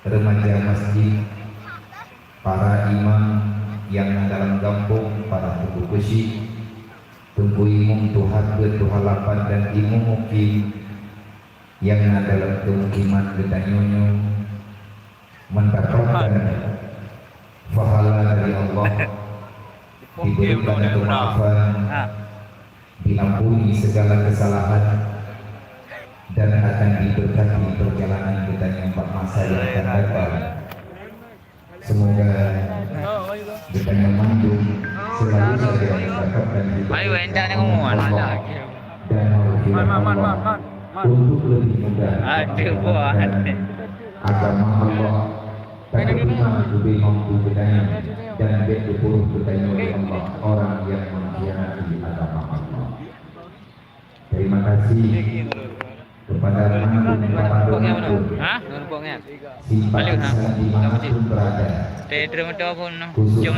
remaja masjid, para imam yang dalam kampung, para tuku besi, tunggu imum Tuhan bertuhalapan dan imum mukim yang dalam kemukiman gedanyonyo mendapatkan pahala dari Allah, diberikan kemaafan, diampuni segala kesalahan, dan akan diberkati perjalanan kita yang masa yang akan datang. Semoga kita yang mandung selalu saja mendapatkan dan Allah untuk lebih mudah agama Allah, tak pernah lebih mampu bedanya dan berpuluh bedanya oleh Allah orang yang mengkhianati agama Allah. Terima kasih kepada manapun simpan dimanapun berada, khususnya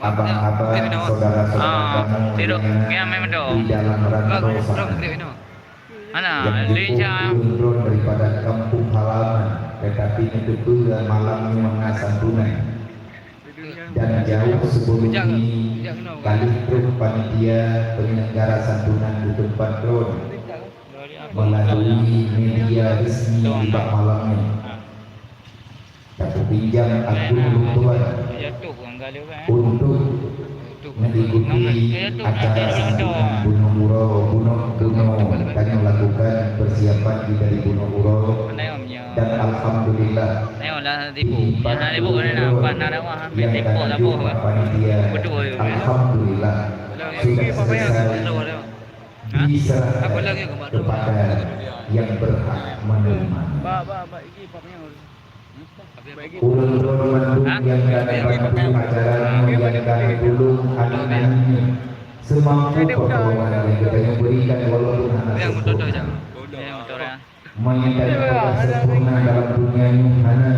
abang-abang, saudara-saudara kamu yang di dalam rantau sana, yang turun daripada kampung halaman, tetapi itu pula malamnya mengasah tunai, dan jauh sebelum ini kali truk panitia penyelenggara santunan di tempat drone melalui media resmi di malamnya. Aku pinjam akun Tuhan untuk mengikuti acara santunan Gunung Uro. Kami melakukan persiapan di dari Gunung Uro dan alhamdulillah dibantu yang ditunjuk panitia, alhamdulillah sudah selesai diserahkan kepada yang berhak menerima. Ulun-ulun Bandung yang kami bantu acaranya, yang kami tolong anak-anaknya semampu pertolongan yang kita berikan walaupun anak sempurna, menyatakan sempurna dalam dunia hana,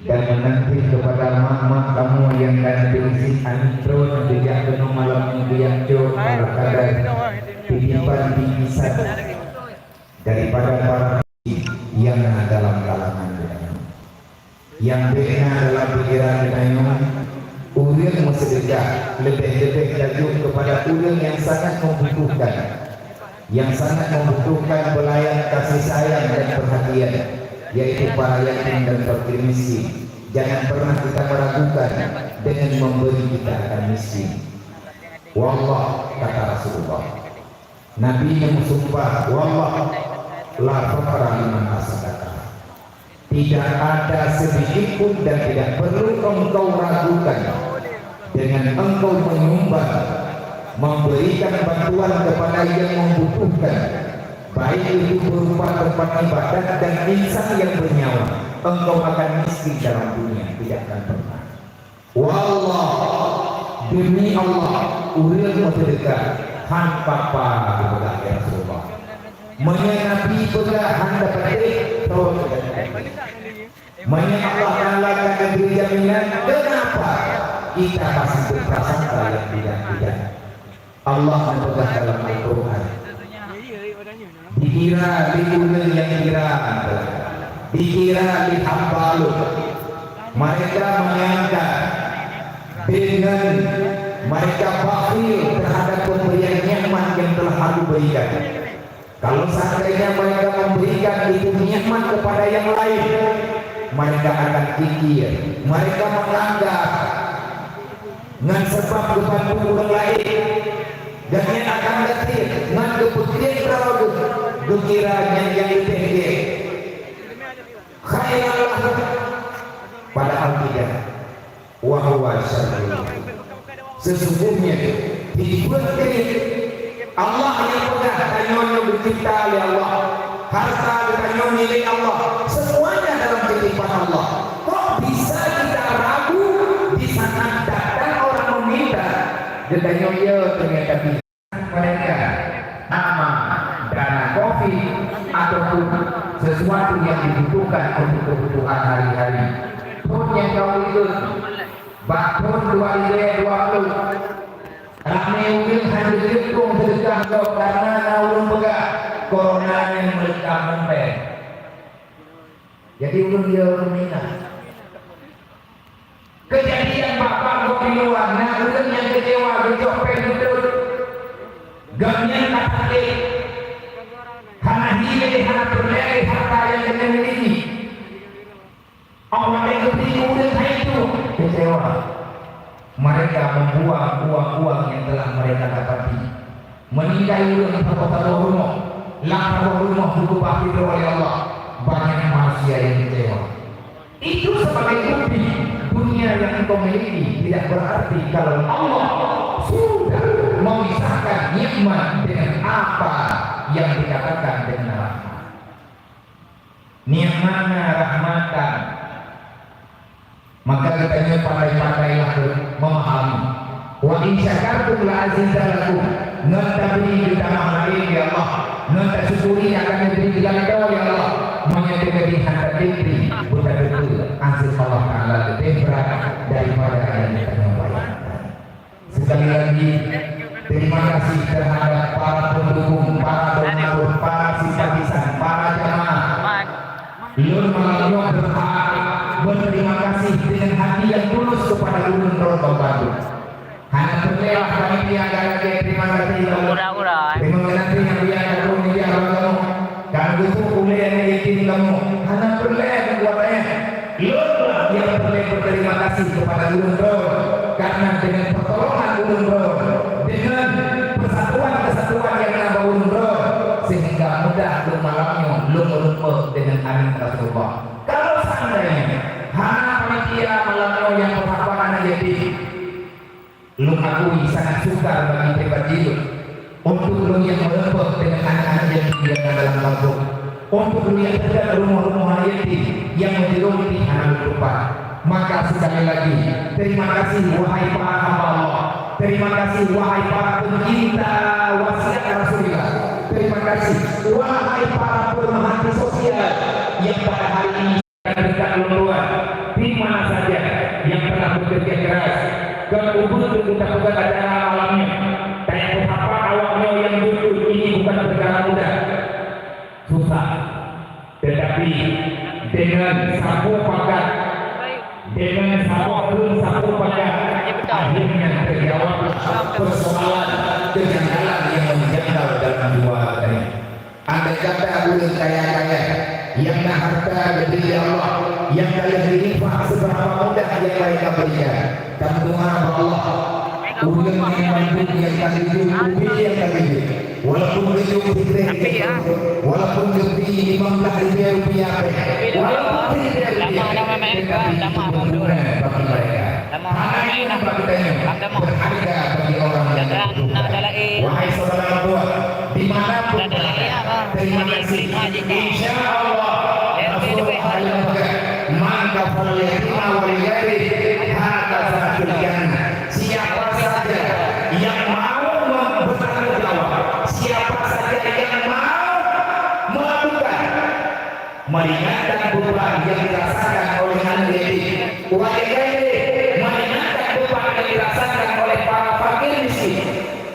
dan menanti kepada mak-mak kamu yang kami berisi anitro sejak penuh malam minggu yang jauh para kadar titipan bingkisan daripada para yang dalam kalangan yang benar dalam pikiran kita, ulun bersedekah lebih-lebih lagi kepada ulun yang sangat membutuhkan pelayan kasih sayang dan perhatian, yaitu para yatim dan fakir miskin. Jangan pernah kita meragukan dengan memberi kita akan miskin. Wallah, kata Rasulullah, Nabi yang bersumpah, wallah la faqra liman asadaka. Tidak ada sedikit pun dan tidak perlu engkau ragukan dengan engkau menyumbang, memberikan bantuan kepada yang membutuhkan, baik itu berupa tempat ibadat dan insan yang bernyawa, engkau akan miskin dalam dunia, tidak akan pernah. Wallah, demi Allah, ulil bersedekah han papa kepada Rasulullah, menyenapi pegahan dapat Manya Allah Ta'ala akan beri jaminan. Kenapa kita masih berprasangka yang tidak? Allah menegas dalam Al-Quran, dikira diulil yang dikira dihambalu. Mereka menyangka dengan mereka bakhil terhadap pemberian nikmat yang telah aku berikan. Kalau seandainya mereka memberikan itu nikmat kepada yang lain, mereka akan kikir, mereka menganggap dengan sebab kebantu orang lain, dan yang akan detik dengan keputrian kalau dukiranya yang dipendek khailallah, padahal tidak. Wahwa syarrul, sesungguhnya dibuat Allah yang pegang tanyonya bercipta oleh Allah, harta tanyonya milik Allah, semuanya dalam titipan Allah. Kok bisa kita ragu di saat datang orang meminta tanyonya ternyata bisa mereka nama dana kopi ataupun sesuatu yang dibutuhkan untuk kebutuhan hari-hari. Pun yang kau ikut bakun 2020 Rame ulil hadir hitung sedekah kau karena naulun pegah corona yang melekam mempel. Jadi ulun dia minat. Kejadian bapak kok di luar, nah ulun yang kecewa, gejok penduduk, gamnya kata karena hilang, karena berlari harta yang kita miliki. Allah yang ketika ulun itu kecewa. Mereka membuang uang-uang yang telah mereka dapati. Meninggal ulun kota rumah, lapar rumah hukum bakti oleh Allah. Banyak manusia yang kecewa. Itu sebagai bukti dunia yang engkau miliki tidak berarti kalau Allah sudah memisahkan nikmat dengan apa yang dikatakan dengan rahmat. Nikmatnya rahmatan. Maka kita pandai-pandailah memahami. Wa in syakartum la azidannakum. Nanti ditambah lagi ya Allah. Nanti syukuri akan diberikan oleh Allah. Menyebabkan hati diri betul-betul hasil Allah Taala lebih berat daripada yang kita bayangkan. Sekali lagi terima kasih terhadap para pendukung, para donatur, para simpatisan, para jamaah. Ulun malamnya berhak berterima kasih dengan hati yang tulus kepada ulun Rondo Bandung. Hanya berlelah kami tiada lagi terima kasih. Terima kasih yang biasa kami dialog. Kan itu kuliah yang kamu hanya berlelah buatnya. Ulun yang berterima kasih kepada ulun Rondo karena dengan pertolongan ulun Rondo, dengan persatuan kesatuan yang nambah ulun Rondo sehingga mudah malamnya ulun dengan amin Rasulullah. Kalau seandainya hanya panitia malamnya yang perhatian jadi lu akui sangat sukar bagi pribadi lu untuk lu yang melempet dengan anak-anak yang dibiarkan dalam kampung, untuk lu yang tidak rumah-rumah yatim yang menjadi anak lupa. Maka sekali lagi terima kasih wahai para hamba Allah, terima kasih wahai para pencinta wasiat Rasulullah, terima kasih wahai para pemerhati sosial yang pada hari ini dekat luar di mana saja yang telah bekerja keras untuk kita bukan acara malamnya. Kayak betapa awaknya yang dulu ini bukan perkara mudah, susah, tetapi dengan sapu pakat, dengan sapu pakat, akhirnya terjawab persoalan kejanggalan yang menjanggal dalam dua hari. Andai kata ulun kaya-kaya yang harta dari Allah, yang kalian berinfak seberapa mudah yang mereka berikan, dan mengharap Allah ulun membantu yang kali itu yang kali itu, walaupun itu walaupun lebih 15.000 rupiah, walaupun tidak bagi mereka, hanya berharga bagi orang yang membutuhkan. Wahai saudara tua, dimanapun terima kasih. Insya Allah maka falyatima wal yarid hakaza fil jannah. Siapa saja yang mau bertanggung jawab, siapa saja yang mau melakukan meringankan beban yang dirasakan oleh anak yatim, wal yarid meringankan beban yang dirasakan oleh para fakir miskin,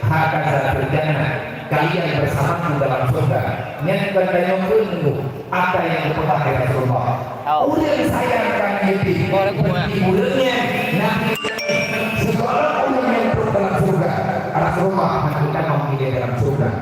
hakaza fil jannah, kalian bersamaku dalam surga. Nyatakan kalian menunggu apa yang dipakai Rasulullah. Udah disayangkan yatim, mulutnya nanti sekolah ulun yang dalam surga. Rasulullah menentukan memilih dalam surga.